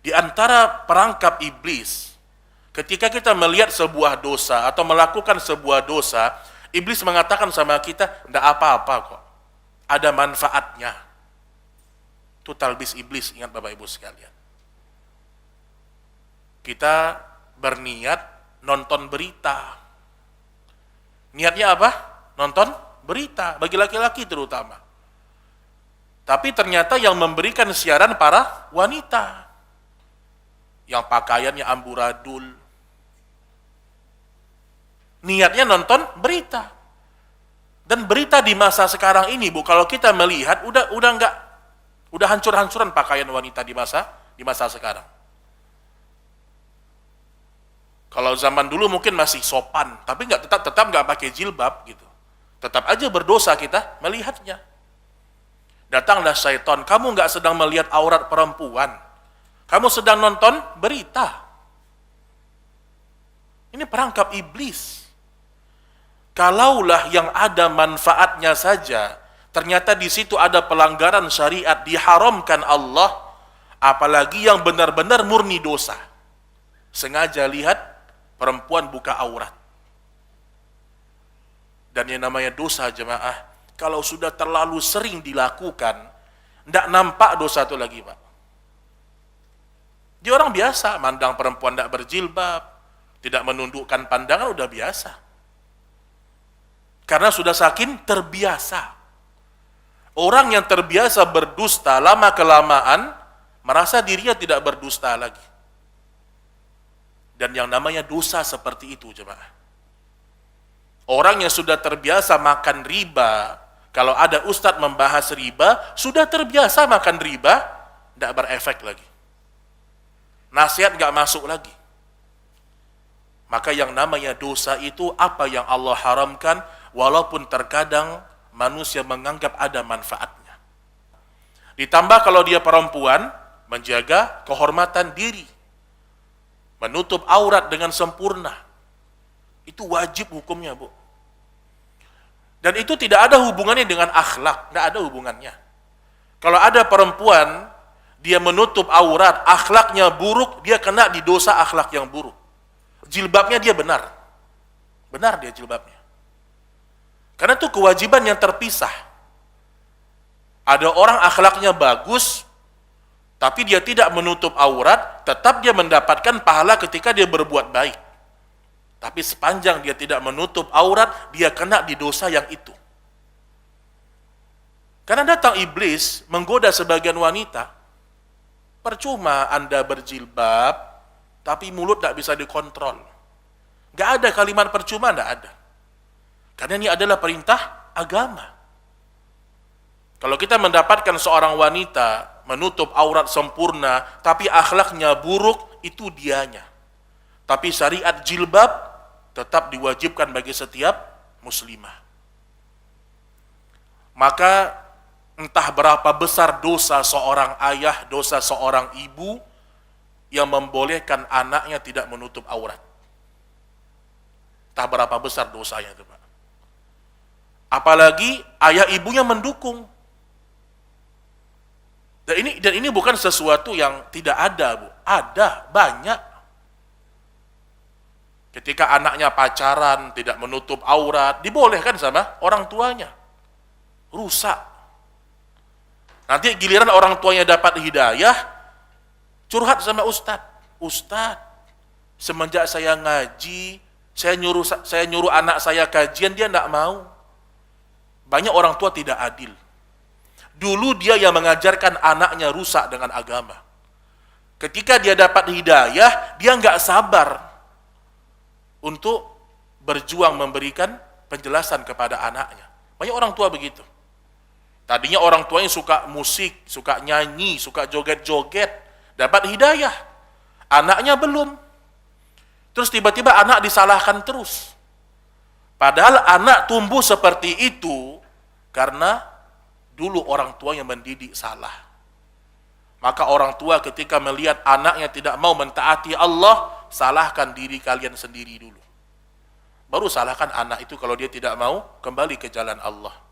Di antara perangkap iblis, ketika kita melihat sebuah dosa atau melakukan sebuah dosa, iblis mengatakan sama kita, tidak apa-apa kok, ada manfaatnya. Itu talbis iblis, ingat Bapak Ibu sekalian. Kita berniat nonton berita. Niatnya apa? Nonton berita, bagi laki-laki terutama. Tapi ternyata yang memberikan siaran para wanita. Yang pakaiannya amburadul. Niatnya nonton berita. Dan berita di masa sekarang ini, Bu, kalau kita melihat udah hancur-hancuran pakaian wanita di masa sekarang. Kalau zaman dulu mungkin masih sopan, tapi tetap nggak pakai jilbab gitu. Tetap aja berdosa kita melihatnya. Datanglah syaitan, kamu nggak sedang melihat aurat perempuan, kamu sedang nonton berita. Ini perangkap iblis. Kalaulah yang ada manfaatnya saja, ternyata di situ ada pelanggaran syariat, diharamkan Allah, apalagi yang benar-benar murni dosa. Sengaja lihat perempuan buka aurat. Dan yang namanya dosa, jemaah, kalau sudah terlalu sering dilakukan, tidak nampak dosa itu lagi, Pak. Dia orang biasa, mandang perempuan tidak berjilbab, tidak menundukkan pandangan, udah biasa. Karena sudah saking terbiasa. Orang yang terbiasa berdusta, lama-kelamaan, merasa dirinya tidak berdusta lagi. Dan yang namanya dosa seperti itu, jemaah. Orang yang sudah terbiasa makan riba, kalau ada ustadz membahas riba, sudah terbiasa makan riba, tidak berefek lagi. Nasihat nggak masuk lagi. Maka yang namanya dosa itu apa yang Allah haramkan, walaupun terkadang manusia menganggap ada manfaatnya. Ditambah kalau dia perempuan, menjaga kehormatan diri, menutup aurat dengan sempurna. Itu wajib hukumnya, Bu. Dan itu tidak ada hubungannya dengan akhlak, tidak ada hubungannya. Kalau ada perempuan, dia menutup aurat, akhlaknya buruk, dia kena di dosa akhlak yang buruk. Jilbabnya dia benar. Benar dia jilbabnya. Karena itu kewajiban yang terpisah. Ada orang akhlaknya bagus, tapi dia tidak menutup aurat, tetap dia mendapatkan pahala ketika dia berbuat baik. Tapi sepanjang dia tidak menutup aurat, dia kena di dosa yang itu. Karena datang iblis menggoda sebagian wanita. Percuma Anda berjilbab, tapi mulut tidak bisa dikontrol. Gak ada kalimat percuma, tidak ada. Karena ini adalah perintah agama. Kalau kita mendapatkan seorang wanita menutup aurat sempurna, tapi akhlaknya buruk, itu dianya. Tapi syariat jilbab tetap diwajibkan bagi setiap muslimah. Maka entah berapa besar dosa seorang ayah, dosa seorang ibu yang membolehkan anaknya tidak menutup aurat. Entah berapa besar dosanya itu, Pak. Apalagi ayah ibunya mendukung. Dan ini bukan sesuatu yang tidak ada, Bu. Ada, banyak. Ketika anaknya pacaran, tidak menutup aurat, dibolehkan sama orang tuanya. Rusak. Nanti giliran orang tuanya dapat hidayah, curhat sama ustadz. Ustadz, semenjak saya ngaji, saya nyuruh anak saya kajian, dia tidak mau. Banyak orang tua tidak adil. Dulu dia yang mengajarkan anaknya rusak dengan agama. Ketika dia dapat hidayah, dia nggak sabar untuk berjuang memberikan penjelasan kepada anaknya. Banyak orang tua begitu. Tadinya orang tuanya suka musik, suka nyanyi, suka joget-joget, dapat hidayah. Anaknya belum. Terus tiba-tiba anak disalahkan terus. Padahal anak tumbuh seperti itu karena dulu orang tuanya mendidik salah. Maka orang tua ketika melihat anaknya tidak mau mentaati Allah, salahkan diri kalian sendiri dulu. Baru salahkan anak itu kalau dia tidak mau kembali ke jalan Allah.